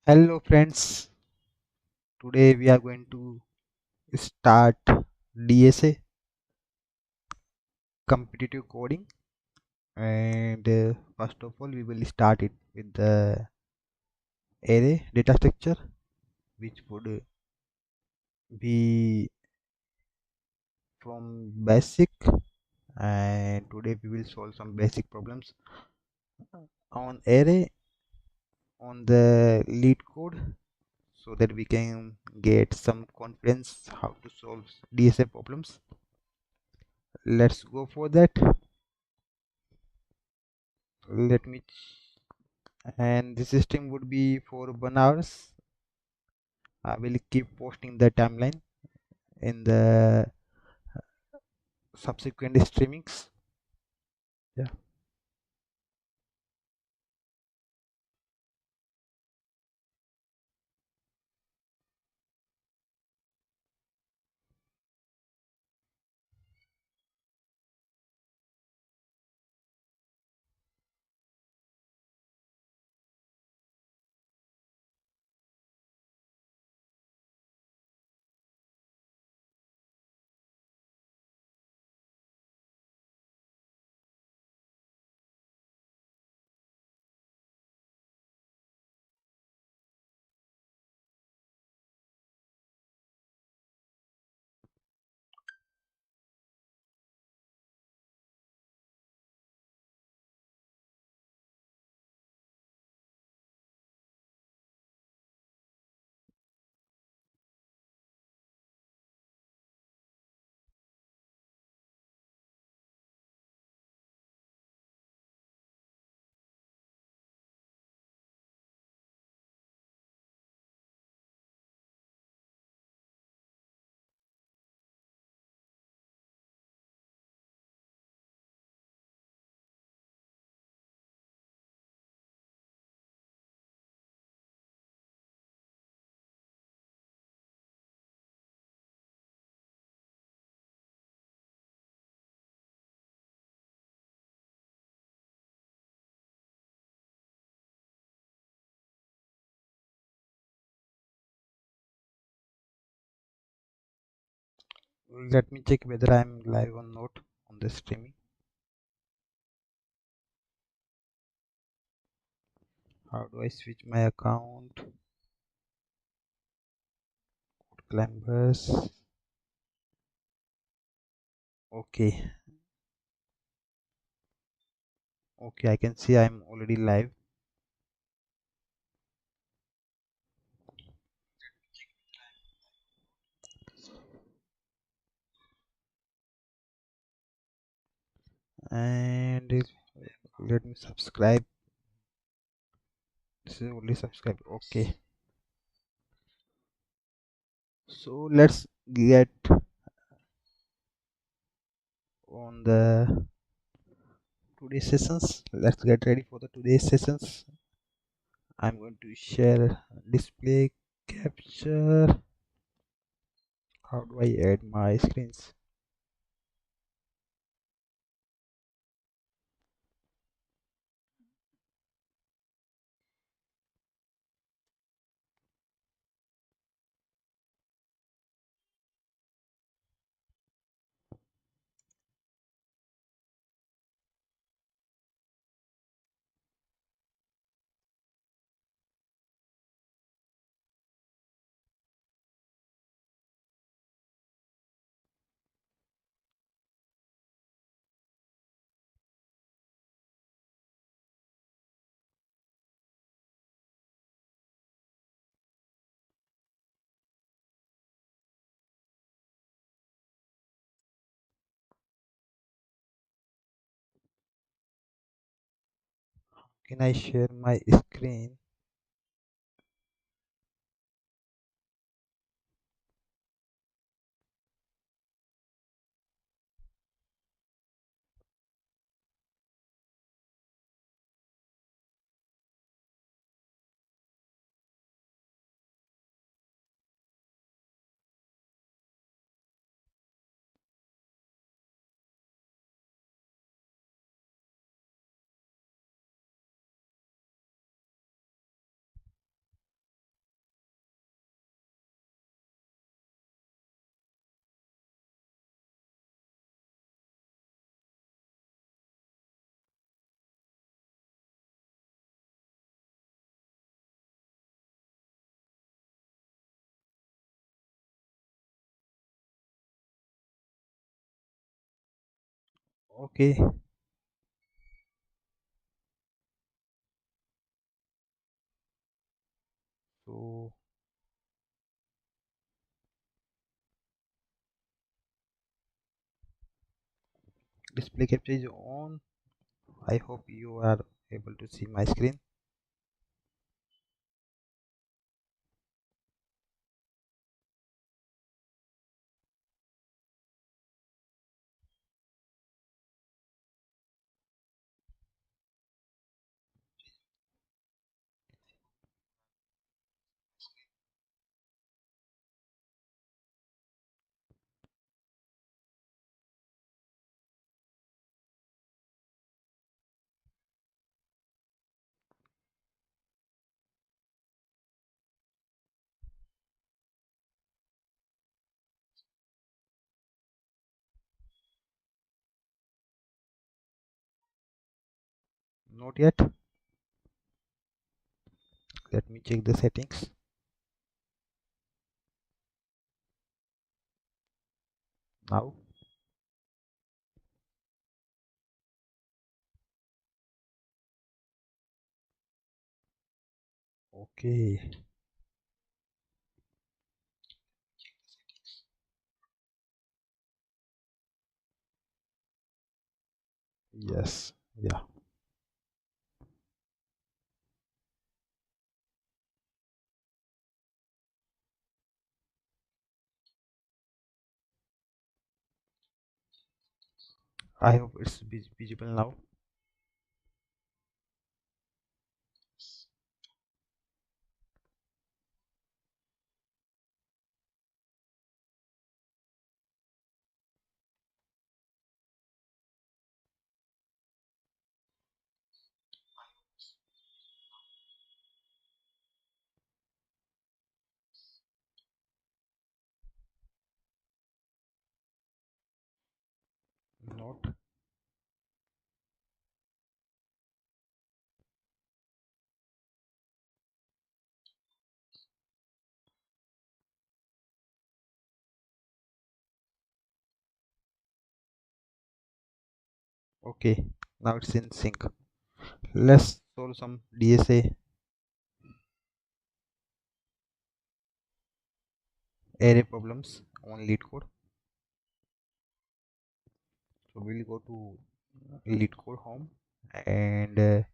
Hello friends, today we are going to start DSA competitive coding and first of all we will start it with the array data structure which would be from basic, and today we will solve some basic problems on array on the lead code so that we can get some confidence how to solve DSA problems. Let's go for that. Let me and the system would be for 1 hours. I will keep posting the timeline in the subsequent streamings. Yeah. Let me check whether I'm live or not on the streaming. How do I switch my account? Climbers. Okay. Okay, I can see I'm already live. And let me subscribe. This is only subscribe. Okay. So let's get on the today's sessions. Let's get ready for the today's sessions. I'm going to share display capture. How do I add my screens? Can I share my screen? Okay, so display capture is on. I hope you are able to see my screen. Not yet. Let me check the settings. Now, okay. Yes, yeah. I hope it's visible now. Not. Okay, now it's in sync. Let's solve some DSA array problems on lead code. So we'll go to lead code home and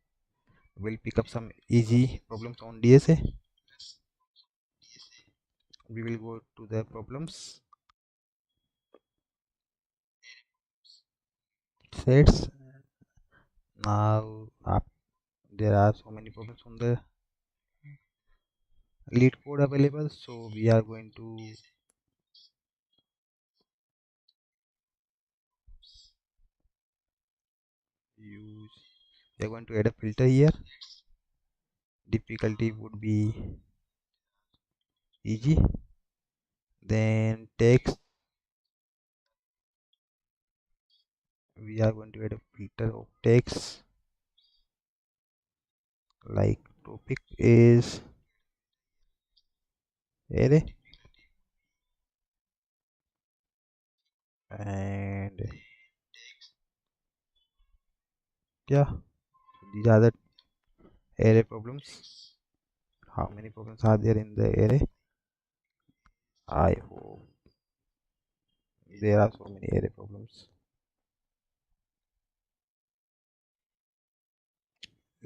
we'll pick up some easy problems on DSA. We will go to the problems sets. Now there are so many problems on the lead code available, so we are going to use we are going to add a filter here. Difficulty would be easy. Then text, we are going to add a filter of text, like topic is array, and yeah, these are the array problems. How many problems are there in the array? I hope there are so many array problems.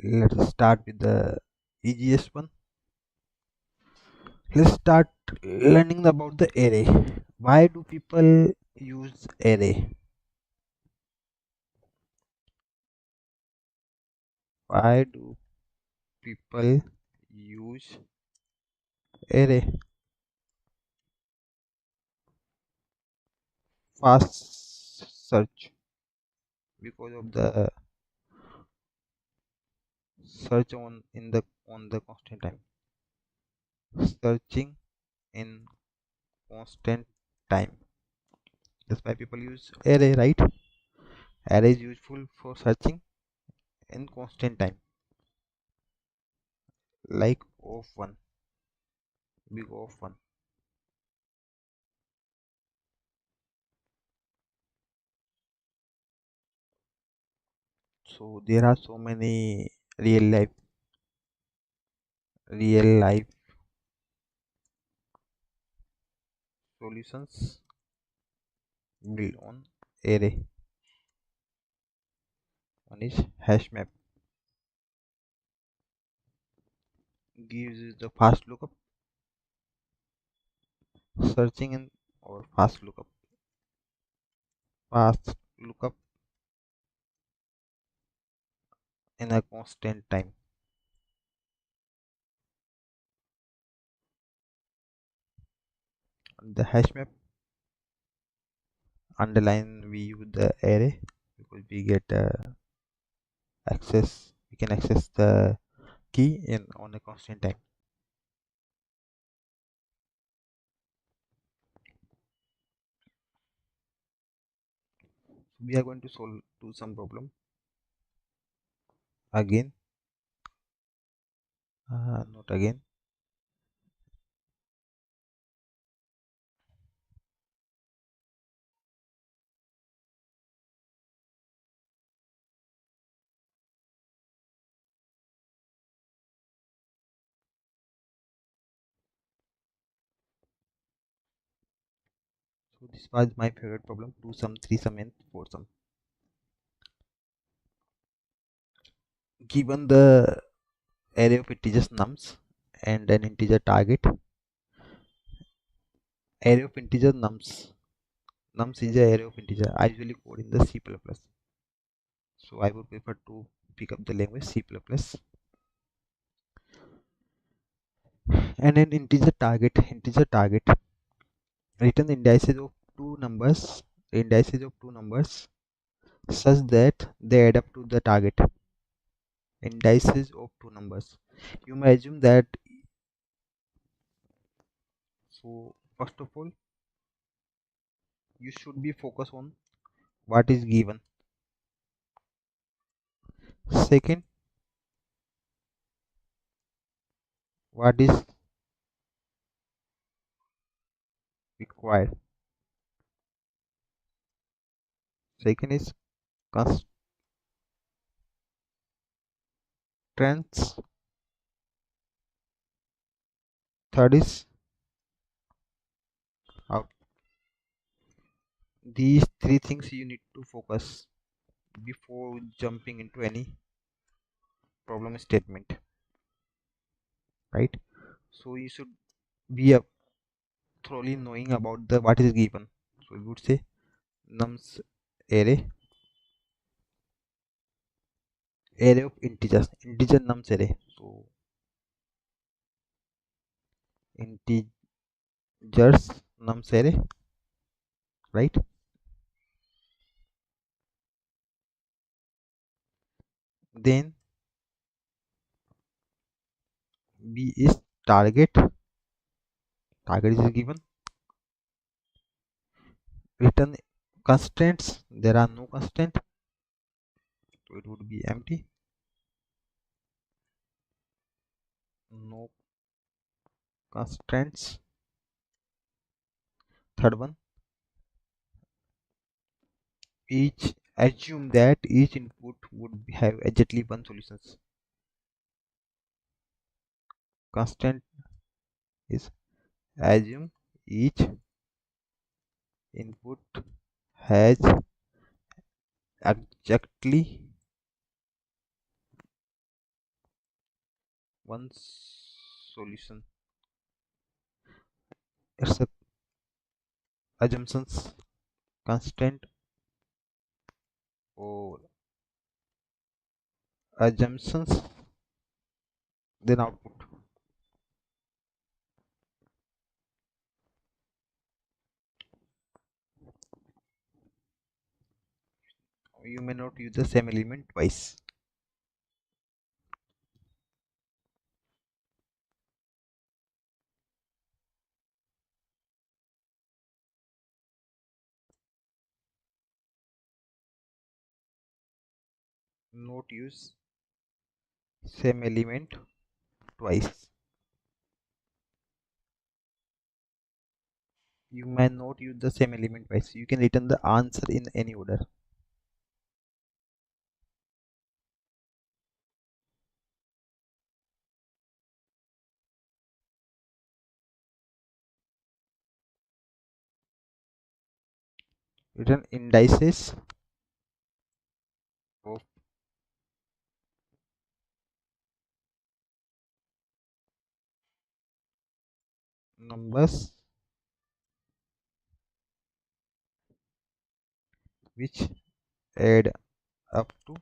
Let's start with the easiest one. Let's start learning about the array. Why do people use array? Why do people use array? Fast search, because of the search on the constant time. Searching in constant time. That's why people use array, right? Array is useful for searching in constant time, like of one, big of one. So there are so many real life solutions built on array. One is hash map, gives you the fast lookup, searching in or fast lookup in a constant time. The hash map underline we use the array because we can access the key in on a constant time. We are going to solve to some problem again, not again. So this was my favorite problem: two sum, three sum, and four sum. Given the array of integers nums and an integer target, array of integer nums is a array of integer. I usually code in the C++. So I would prefer to pick up the language C++. And an integer target return indices of two numbers such that they add up to the target. Indices of two numbers. You may assume that. So first of all, you should be focused on what is given. Second, what is required. Second is constraints. Third is out. These three things you need to focus before jumping into any problem statement, right? So you should be thoroughly knowing about the what is given. So we would say nums array of integer nums array. So integers nums array, right? Then B is target is given. Return constraints, there are no constraint, so it would be empty. No constraints. Third one, assume that each input would have exactly one solutions. Constant is assume each input has exactly one solution. It's a assumptions constant or assumptions then output. You may not use the same element twice. Not use same element twice. You may not use the same element twice. You can return the answer in any order. Return indices of numbers which add up to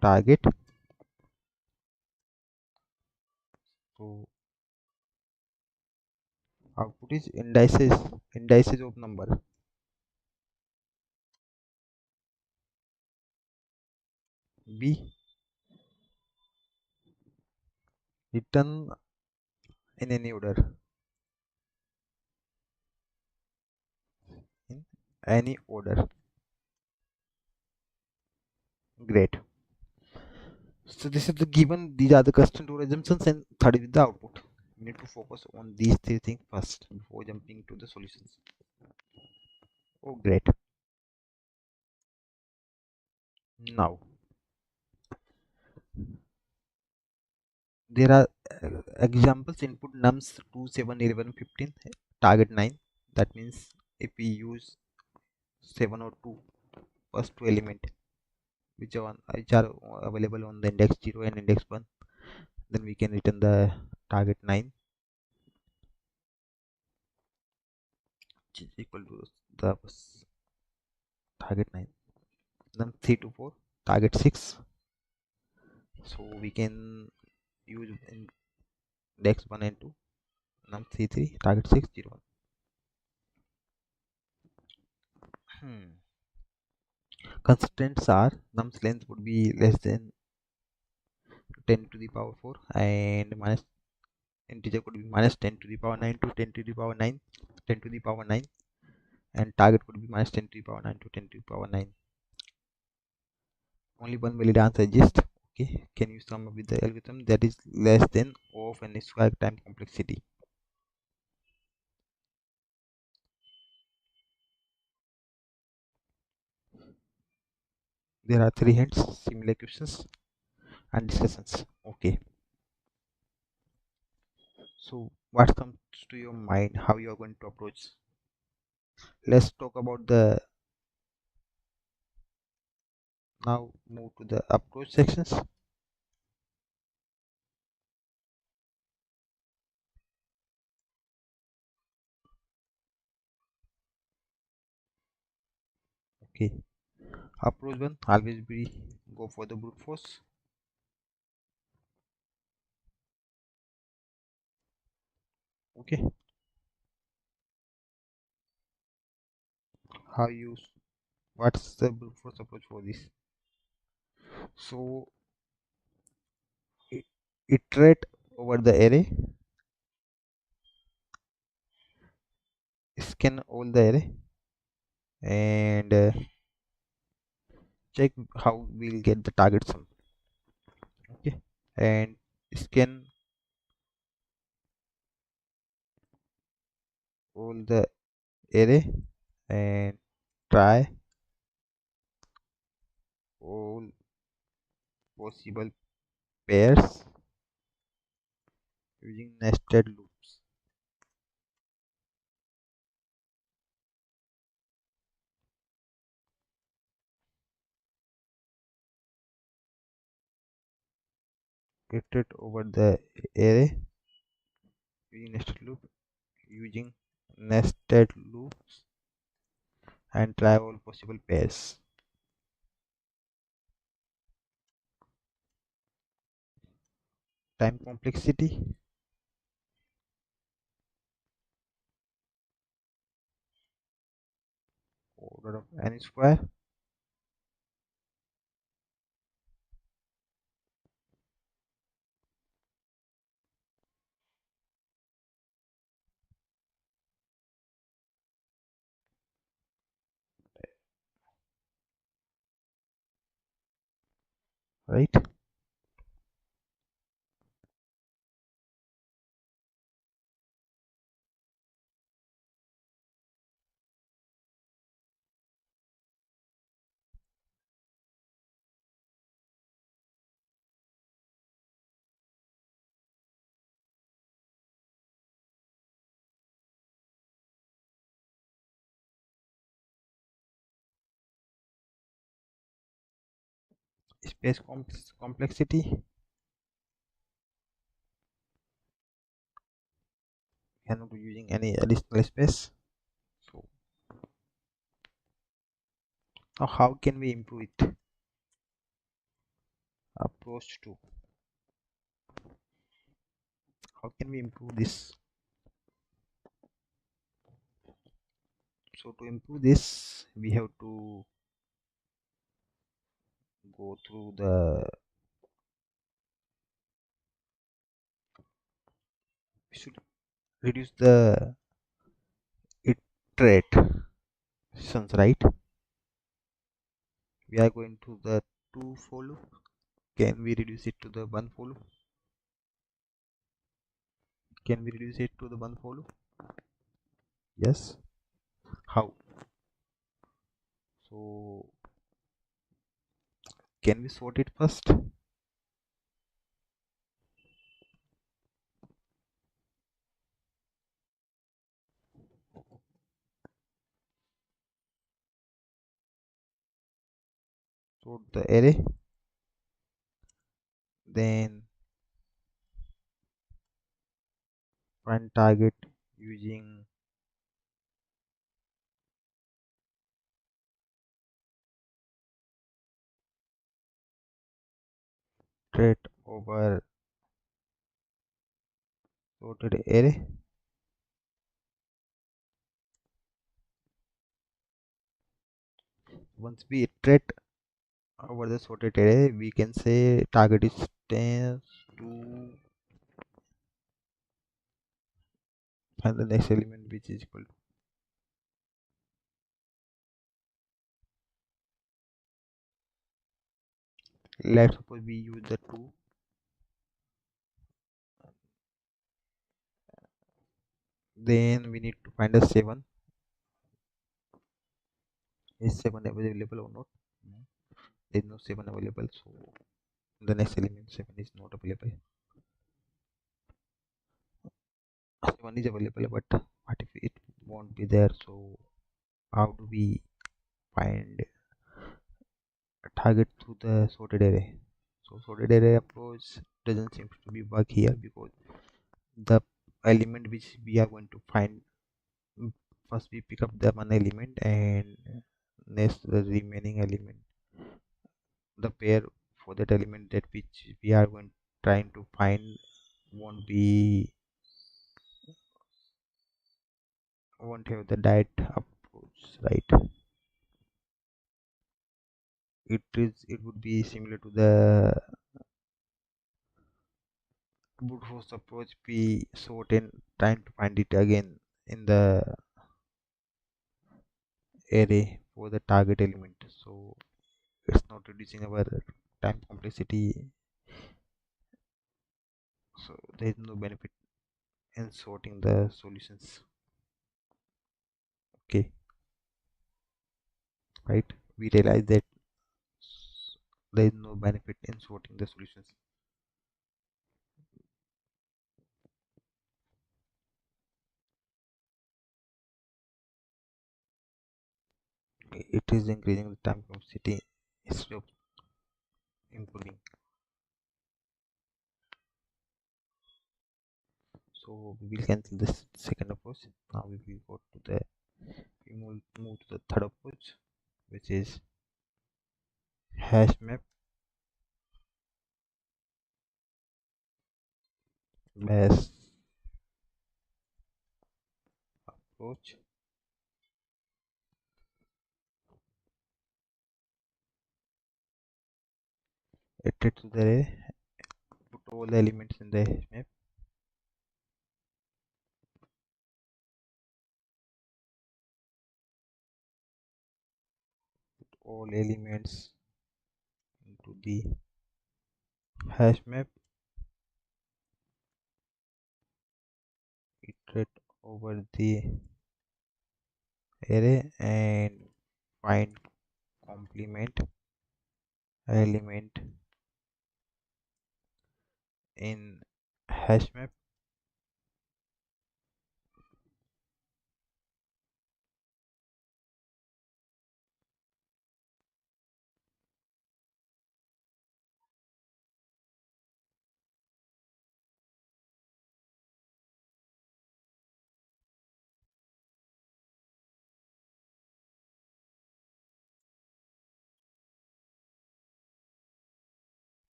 target. So output is indices of number. B, return in any order. In any order. Great. So this is the given. These are the custom two assumptions, and third is the output. We need to focus on these three things first before jumping to the solutions. Oh, great. Now there are examples. Input nums 2, 7, 11, 15. Target 9. That means if we use 7 or 2 first two element which are available on the index 0 and index 1, then we can return the target 9, which is equal to the target 9. Then 3 to 4, target 6. So we can use index 1 and 2, num 3 3, target 6 0 1. Constraints are num's length would be less than 10 to the power 4, and minus integer could be minus 10 to the power 9 to 10 to the power 9, 10 to the power 9, and target could be minus 10 to the power 9 to 10 to the power 9. Only one valid answer exists. Okay, can you sum up with the algorithm that is less than of n square time complexity? There are three hints, similar questions and discussions. Okay, so what comes to your mind, how you are going to approach? Let's talk about the now move to the approach sections. Okay, approach one, always be go for the brute force. Okay, how you what's the brute force approach for this? So iterate over the array, scan all the array, and check how we'll get the target sum. Okay, and scan all the array and try all possible pairs using nested loops. Iterate over the array using nested loops and try all possible pairs. Time complexity, order of n square. Right. space complexity. We are not using any additional space. So now how can we improve it? Approach to how can we improve this? So to improve this, we have to go through the we should reduce the iteration, right? We are going to the 2 for loop. Can we reduce it to the 1 for loop? Can we reduce it to the 1 for loop? Yes. How? So can we sort it first? Sort the array, then find target using trait over sorted array. Once we iterate over the sorted array, we can say target is tends to find the next element which is equal to. Let's suppose we use the 2, then we need to find a 7. Is 7 available or not? No, there is no 7 available, so the next element 7 is not available. 7 is available, but what if it won't be there? So how do we find a target through the sorted array? So sorted array approach doesn't seem to be work here, because the element which we are going to find, first we pick up the one element, and next the remaining element, the pair for that element that which we are going trying to find won't have the direct approach, right? It would be similar to the brute force approach. We sort and trying to find it again in the array for the target element, so it's not reducing our time complexity, so there is no benefit in sorting the solutions. Okay, right, we realize that there is no benefit in sorting the solutions. It is increasing the time complexity instead of improving. So we will cancel this second approach. Now we will go to the move to the third approach, which is hash map based approach. Iterate to the array, put all the elements in the hash map, all elements into the hash map, iterate over the array, and find complement element in hash map.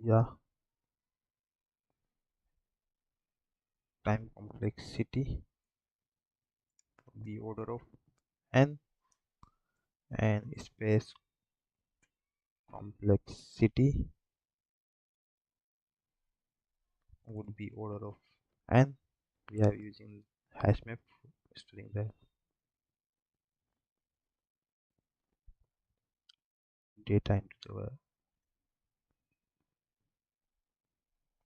Yeah, time complexity would be order of n, and space complexity would be order of n. We are using hash map storing the data into the.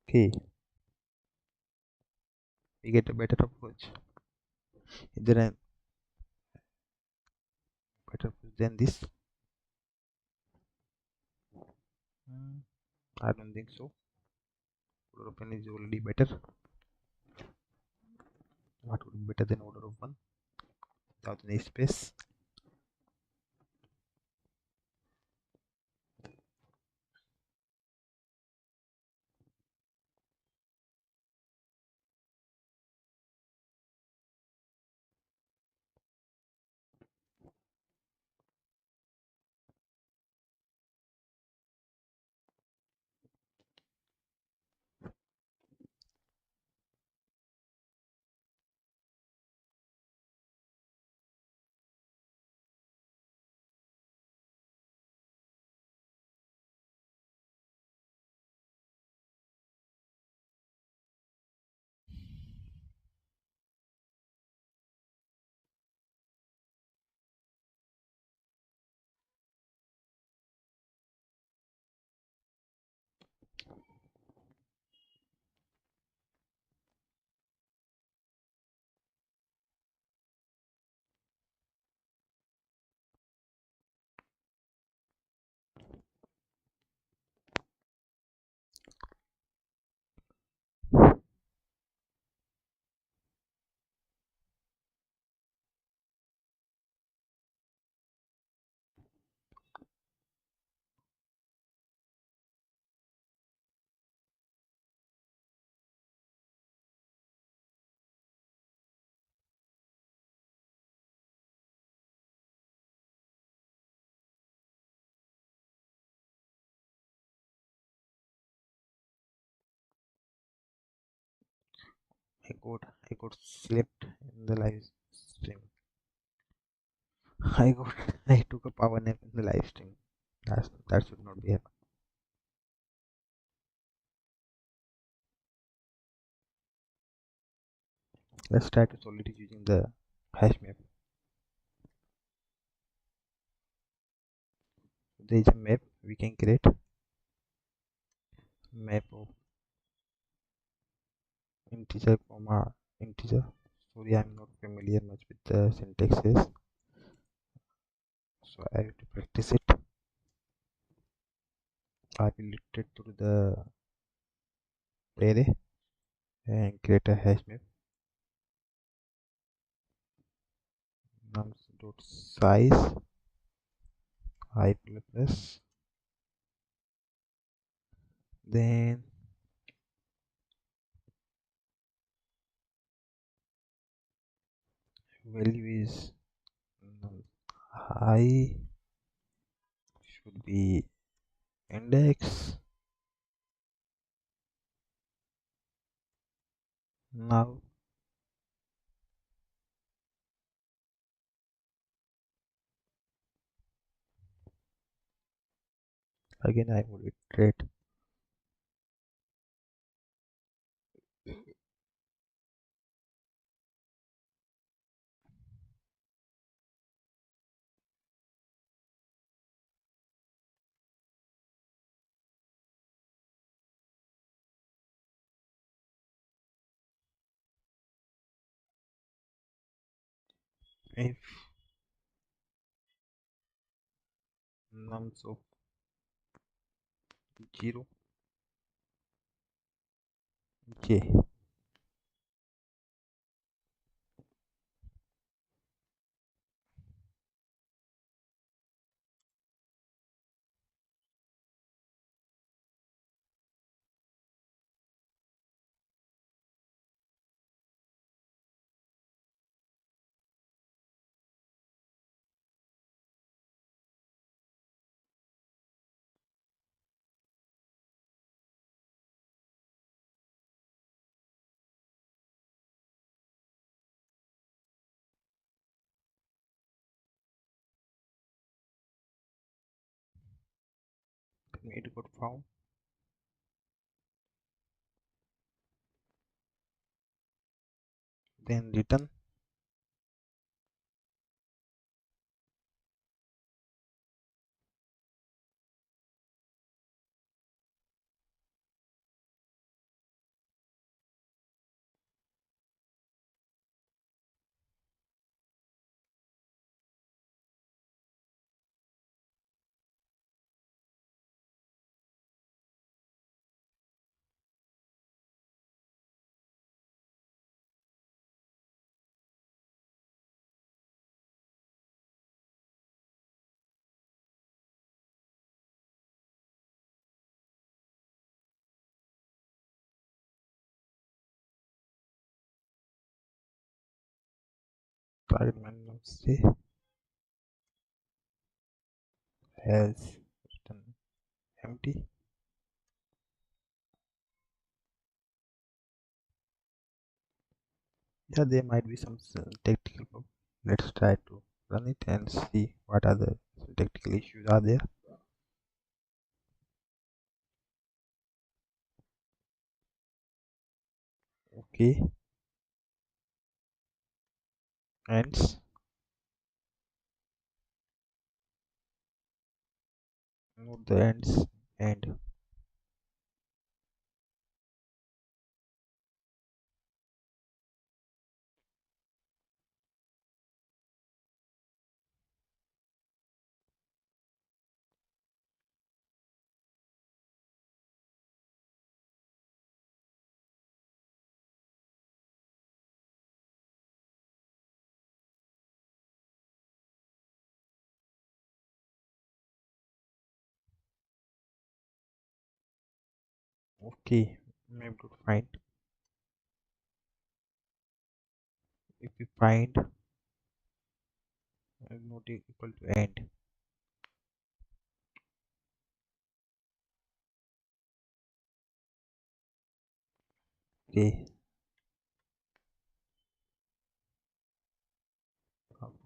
Okay, we get a better approach. Is there a better approach than this? Hmm, I don't think so. Order of n is already better. What would be better than order of 1 without any space? I got slept in the live stream. I got I took a power nap in the live stream. That should not be happening. Let's try to solve it using the hash map. There is a map we can create. Map of integer comma integer. Sorry, I'm not familiar much with the syntaxes, so I have to practice it. I will iterate through the array and create a hash map. Nums dot size I plus, then value is num I should be index. Now again I would iterate. If nums of 0 j, it got found. Then return. Target minimum say has written empty. Yeah, there might be some technical problem. Let's try to run it and see what are the technical issues are there. Okay, ends. Note the ends and okay. Maybe to find if we find not equal to end. Okay,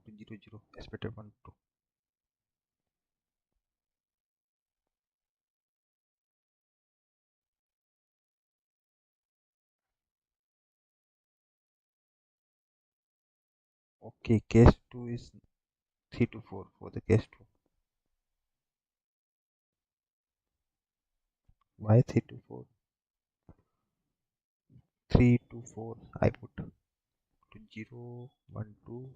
put 0 0 expected 1 2. Okay, case 2 is 3 to 4 for the case 2. Why 3 to 4? 3 to 4 I put to 0 1 2.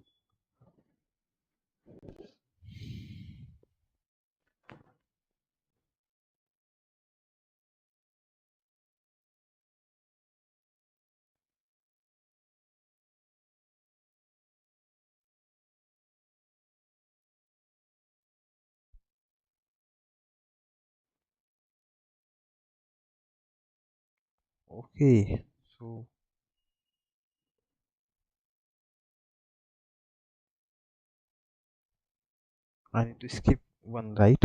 Okay, so I need to skip one, right?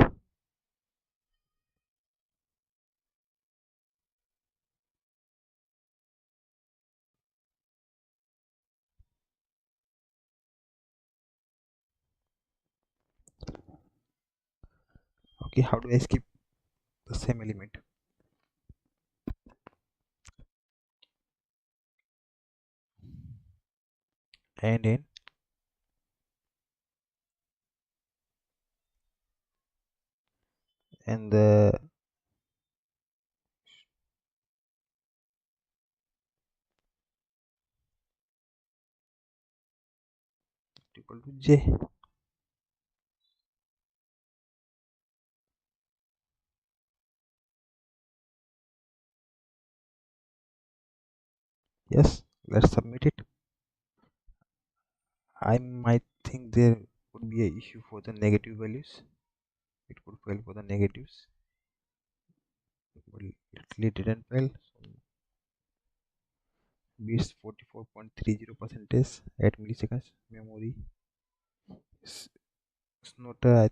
Okay, how do I skip the same element? And in and the equal to j. Yes, let's submit it. I might think there would be a issue for the negative values. It could fail for the negatives, but it didn't fail. So beats 44.30% at milliseconds. Memory it's not so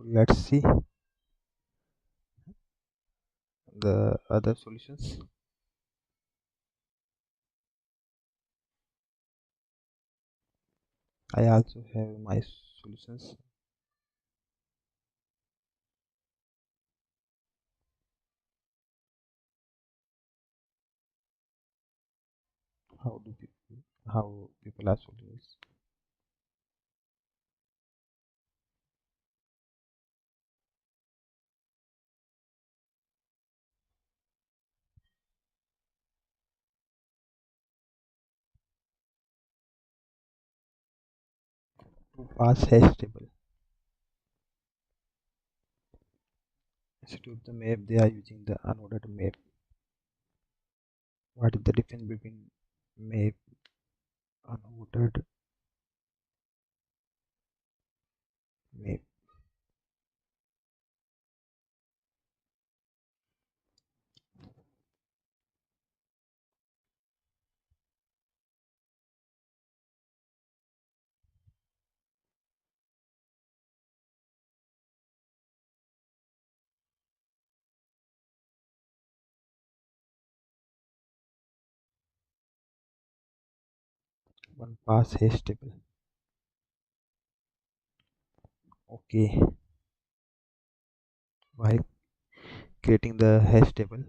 let's see the other solutions. I also have my solutions. How people are solving this? To pass hash table instead of the map, they are using the unordered map. What is the difference between map, unordered map? One pass hash table. Okay, while creating the hash table,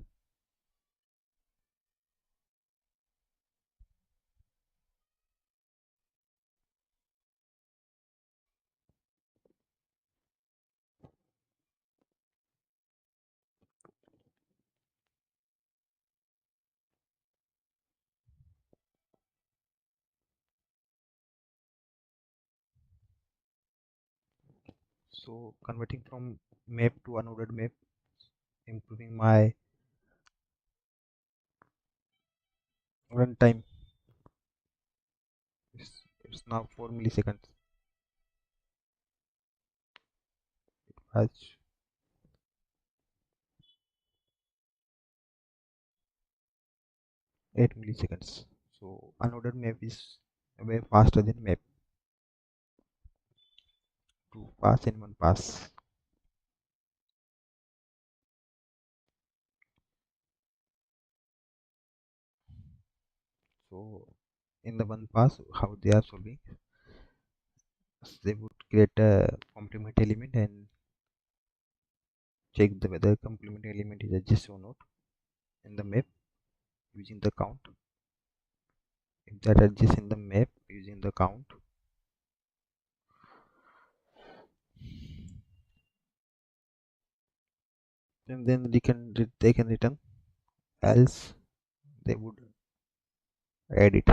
so converting from map to unordered map, improving my runtime. It's now 4 milliseconds. As 8 milliseconds. So unordered map is way faster than map to pass in one pass. So in the one pass, how they are solving, they would create a complement element and check the whether complement element is adjacent or not in the map using the count. If that adjusts in the map using the count, then they can return, else they would add it.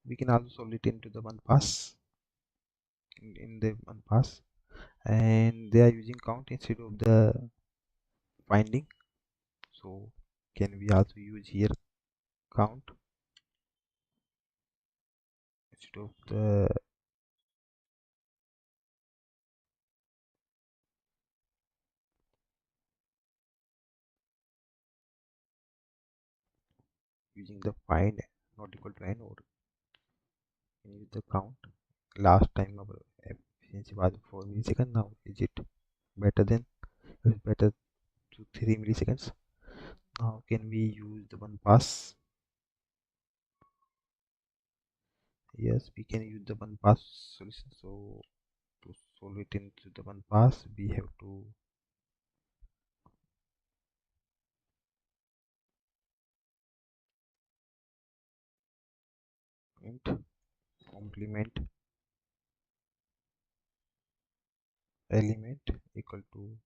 We can also solve it into the one pass in the one pass, and they are using count instead of the finding. So can we also use here count instead of the using the find not equal to n, or can use the count. Last time our efficiency was 4 milliseconds. Now is it better than, it is better to 3 milliseconds. Now can we use the one pass? Yes, we can use the one pass solution. So to solve it into the one pass, we have to int complement element equal to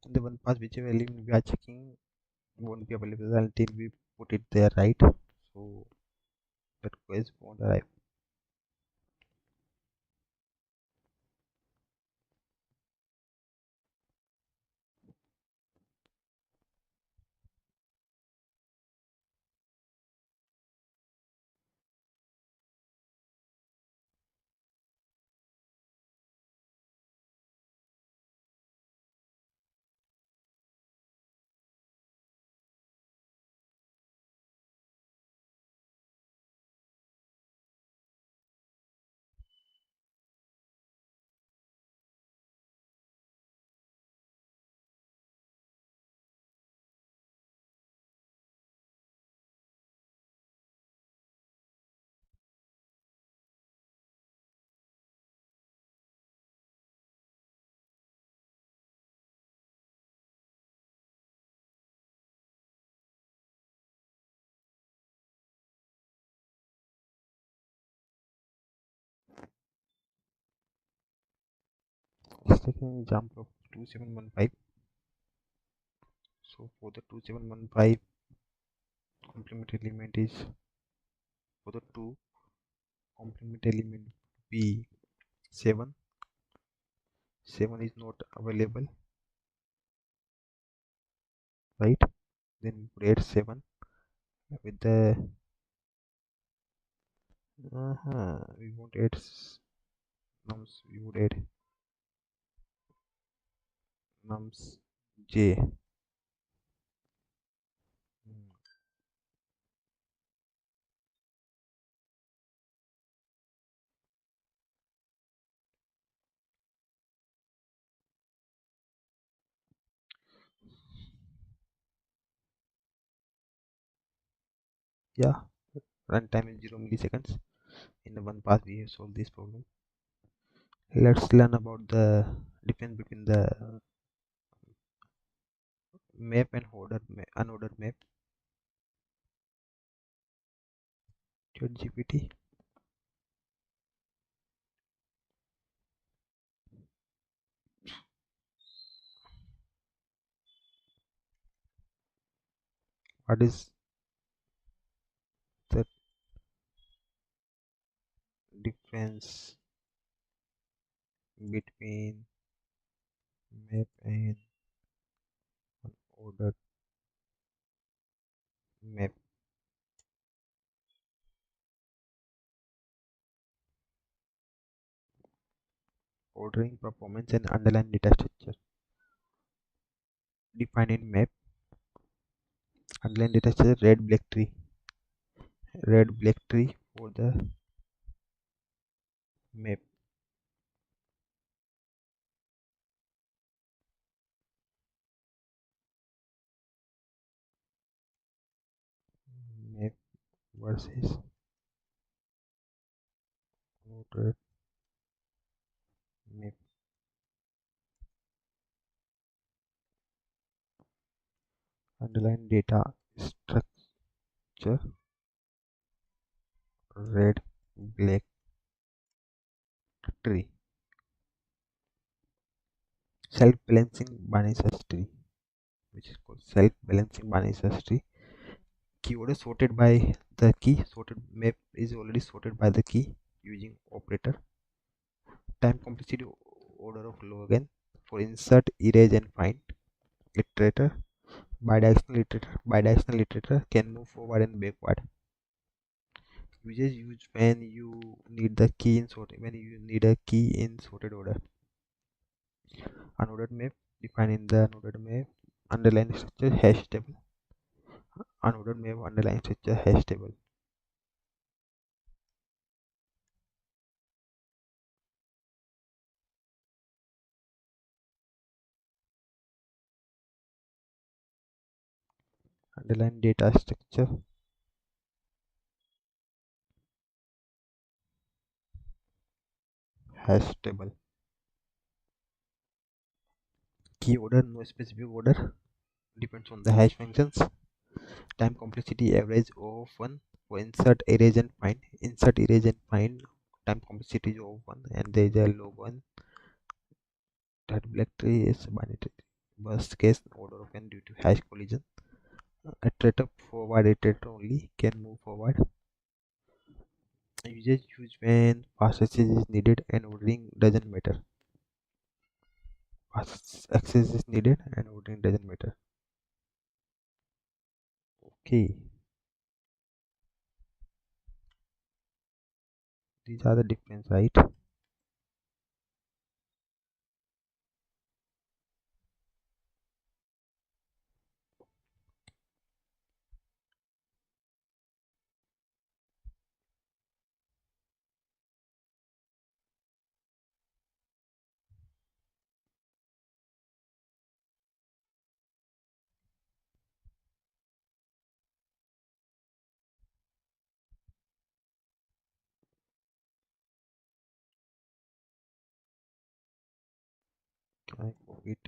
The one pass whichever element we are checking won't be available until we put it there, right? So that quest won't arrive. It's taking example of 2715. So for the 2715 complement element is for the 2 complement element B 7. 7 is not available, right? Then we put add 7 with the we won't add nums, we would add nums j. Hmm, yeah, runtime is 0 milliseconds. In the one pass we have solved this problem. Let's learn about the difference between the map and unordered map. ChatGPT. What is the difference between map and unordered map? Ordering, performance, and underlying data structure. Defined in map, underlying data structure, red black tree for the map. Map versus ordered map. Underlying data structure, red black tree. Self-balancing binary search tree, which is called self-balancing binary search tree. Keyword is sorted by the key. Sorted map is already sorted by the key using operator. Time complexity order of log n for insert, erase, and find. Iterator, bidirectional iterator can move forward and backward. Usage used when you need the key in sorted when you need a key in sorted order. Unordered map, defined in the unordered map. Underlying structure hash table. Unordered map underlying structure hash table. Underlying data structure hash table. Key order, no specific order, depends on the hash functions. Time complexity average of 1 for insert, erase, and find. Insert, erase, and find time complexity is of 1, and there is a log 1. That black tree is binary tree. Worst case, node open due to hash collision. A thread forward iterator only can move forward. Usage used when fast access is needed and ordering doesn't matter. Fast access is needed and ordering doesn't matter. Okay, these are the difference, right? I forget.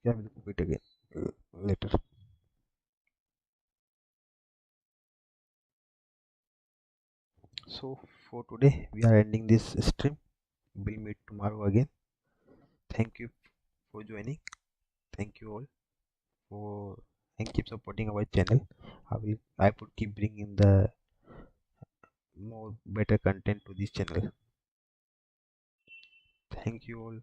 Yeah, we'll copy it again later. So for today, we are ending this stream. We'll meet tomorrow again. Thank you for joining. Thank you all for and keep supporting our channel. I would keep bringing the more better content to this channel. Thank you all.